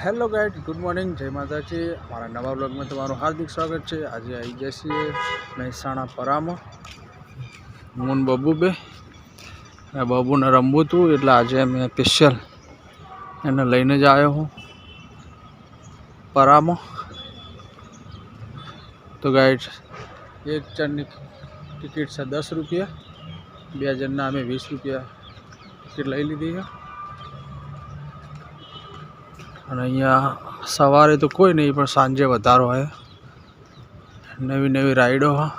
Hello guide, good morning, जय माता जी। हमारा नवा ब्लॉग में तुम्हारा हार्दिक स्वागत है। आज आई जैसी મહેસાણા પરામાં હું બબુ બે બબુને રમવું હતું એટલે આજે મેં સ્પેશિયલ એને લઈને જ આવ્યો હું પરામાં। તો ગાઈડ એક જણની ટિકિટ છે 10 રૂપિયા, બે જણના અમે 20 રૂપિયા ટિકિટ લઈ લીધી છે। અને અહીંયા સવારે તો કોઈ નહીં પણ સાંજે વધારો હોય, નવી નવી રાઈડો હા,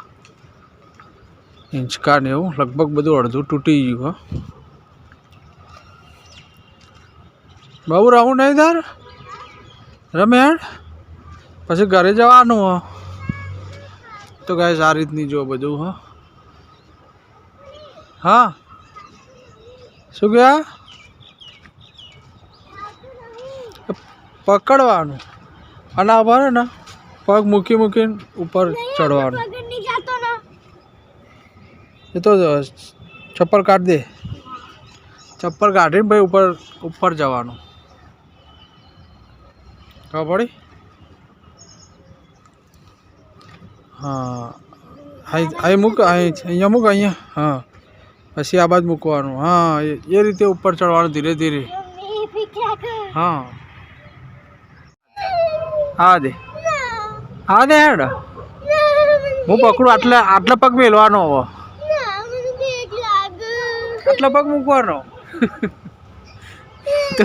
હિંચકા ને એવું લગભગ બધું અડધું તૂટી ગયું હા। બાબુ રાઉન્ડ નહીં તાર રમેણ પછી ઘરે જવાનું હો। તો ગાઈસ આ રીતની જો બધું હા હા શું ગયા પકડવાનું અને આ ભરે ને પગ મૂકી મૂકીને ઉપર ચડવાનું। એ તો ચપ્પલ કાઢ દે, ચપ્પલ કાઢીને ભાઈ ઉપર ઉપર જવાનું। ખબર પડી? હા અહીં મૂક, અહીંયા મૂક, અહીંયા હા પછી આ બાજુ મૂકવાનું। હા એ રીતે ઉપર ચડવાનું ધીરે ધીરે। હા હા દે હા દે હેડ હું પકડું આટલે આટલા પગ મેલવાનો હવે, આટલા પગ મૂકવાનો। તો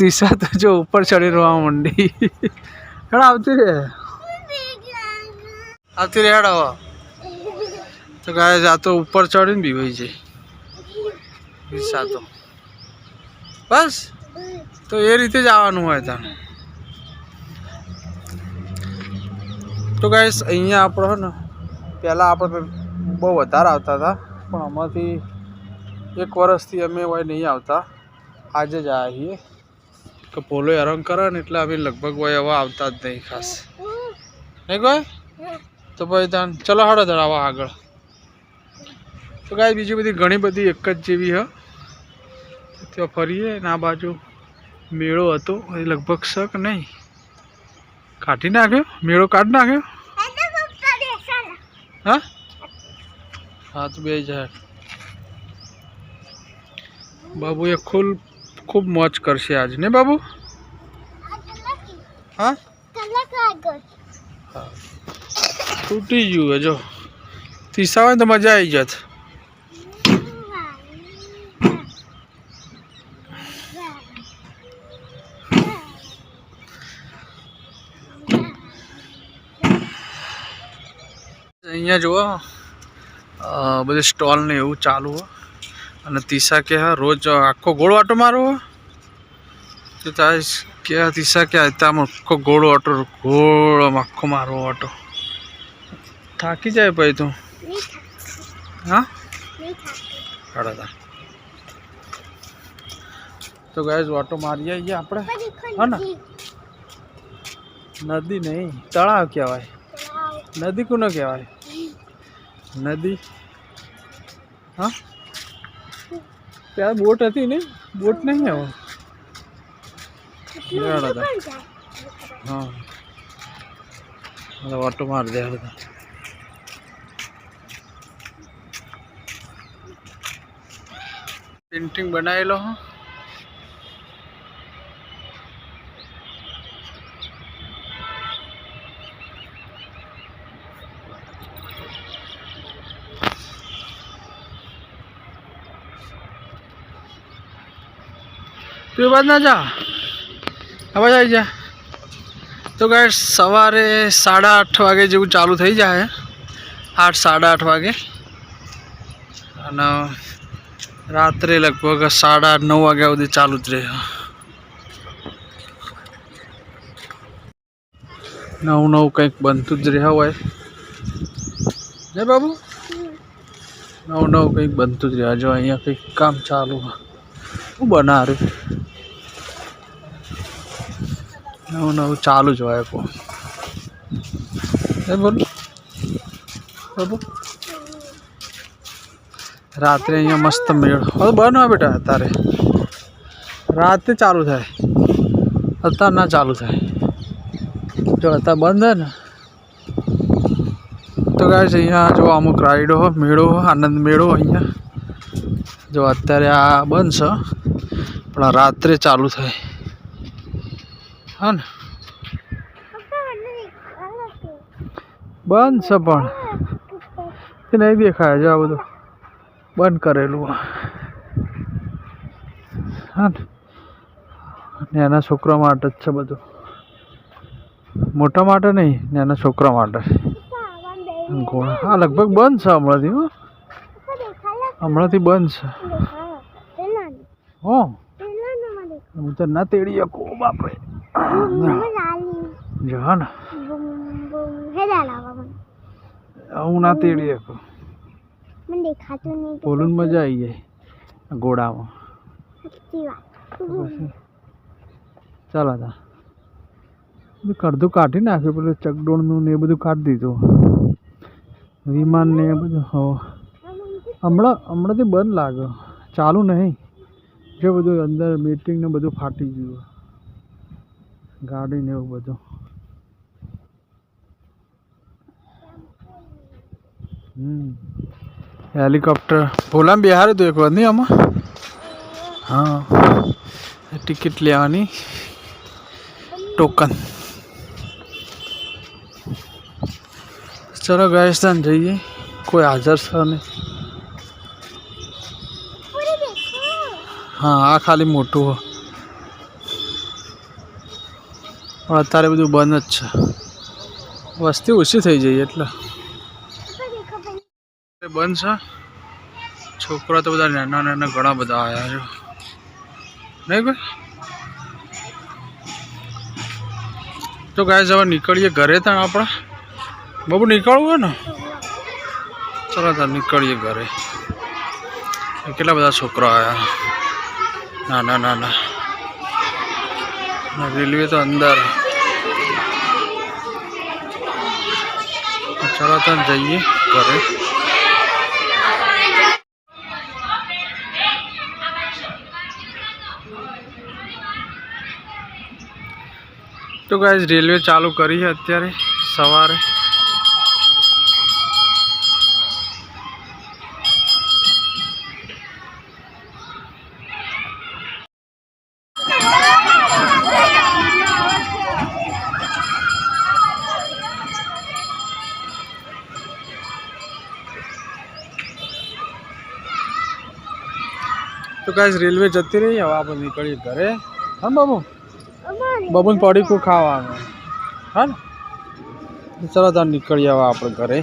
તીસા તો જો ઉપર ચડી રહેવા માંડી। હેડ આવતી રે આવતી રે હેડ હવે। તો ગાય આ તો ઉપર ચડીને બી હોય છે તીસા તો બસ। તો એ રીતે જ આવવાનું હોય તારે। તો ગાઈસ અહીંયા આપણે ને પહેલાં આપણે બહુ વધારે આવતા હતા પણ આમાંથી એક વર્ષથી અમે હોય નહીં આવતા, આજે જ આવ્યા છીએ કે પોલો હેરાન કરે ને એટલે અમે લગભગ હોય હવે આવતા જ નહીં ખાસ, નહીં કોઈ? તો ભાઈ ત્યાં ચલો હાડો ધરાવવા આગળ। તો ગાય બીજી બધી ઘણી બધી એક જ જેવી હ ત્યાં ફરીએ ને આ બાજુ મેળો હતો એ લગભગ શક નહીં કાઢી નાખ્યો, મેળો કાઢી નાખ્યો હા હા। તો બે જાય બાબુ એ ખૂબ મોજ કરશે આજ ને બાબુ? હા તૂટી ગયું જો તીસા હોય તો મજા આવી જત। અહીંયા જુઓ બધી સ્ટોલ ને એવું ચાલુ હોય અને તીસા કે હા રોજ આખો ગોળ આટો મારવો તો તારે કે તીસા કે આમ આખો ગોળ આટો ગોળ આખો મારવો આટો થાકી જાય ભાઈ તું? હા હાડા તો ગાઈસ ઓટો મારી આવીએ આપણે હા ને। નદી નહીં તળાવ કહેવાય, નદી કોને કહેવાય? નદી હા ત્યાં બોટ હતી ને, બોટ નહીં હવે હા ઓટો માર દે। પેન્ટિંગ બનાવેલો હા તું બાદ ના જા અવાજ આવી જા। તો ગાઈસ સવારે 8:30 વાગે જેવું ચાલુ થઈ જાય, 8 સાડા 8 વાગે અને રાત્રે લગભગ 8:30 9 વાગ્યા સુધી ચાલુ જ રહે। 9 કંઈક બનતું જ રહ્યા હોય ને બાબુ, 9 કંઈક બનતું જ રહ્યા। જો અહીંયા કંઈક કામ ચાલુ હું બનાવે 9 ચાલુ જ હોય કો બોલ બાબુ। રાત્રે અહીંયા મસ્ત મેળ હવે બનો બેટા, તારે રાતે ચાલુ થાય અત્યારે ના ચાલુ થાય, જો અત્યારે બંધ હે ને તો ગાઈસ અહીંયા જો અમુક રાઈડો મેળો આનંદ મેળો અહીંયા જો અત્યારે આ બંધ છે પણ રાત્રે ચાલુ થાય હા ને બંધ છે પણ એ નહીં દેખાય જો આ બધું બંધ કરેલું હા ને નાના છોકરા માટે જ છે બધું, મોટા માટે નહીં, નાના છોકરા માટે. હા લગભગ બંધ છે હમણાંથી, હમણાંથી બંધ છે. હો હું તો ના તેડી શકું બાપરે જા ને હું ના તેડી શકું, બોલું મજા આવી જાય ઘોડામાં. ચાલ હતા અડધું કાઢી નાખ્યું, પેલું ચકડોળનું ને એ બધું કાઢી દીધું, વિમાન ને એ બધું. હમણાંથી બંધ લાગે, ચાલુ નહીં. જે બધું અંદર મીટિંગ ને બધું ફાટી ગયું, ગાડી ને એવું બધું. હેલિકોપ્ટર ભોલામાં બેહારે તો એક વાર નહીં આમાં. હા ટિકિટ લેવાની, ટોકન. ચલો ગાઈસ તાન જઈએ, કોઈ હાજર છે નહીં. હા આ ખાલી મોટું હોય પણ અત્યારે બધું બંધ જ છે, વસ્તી ઓછી થઈ જઈ એટલે બંધ છે. છોકરા તો બધા નાના નાના ઘણા બધા આવ્યા છે નહીં ભાઈ. તો ગાઈસ હવે નીકળીએ ઘરે. ત્યાં આપણે બાબુ નીકળવું હોય ને, ચાલો ત્યાં નીકળીએ ઘરે. કેટલા બધા છોકરા આવ્યા નાના નાના. રેલવે તો અંદર. ચાલો ત્યાં જઈએ ઘરે. તો ગાઈસ રેલવે ચાલુ કરી છે અત્યારે સવારે. તો ગાઈસ રેલવે જતી રહી, હવે આપણે નીકળીએ ઘરે. હા બાબુ, બબુન પડી કો ખાવાનું હા ને. ચાલો તાર નીકળીએ હવે આપણે ઘરે.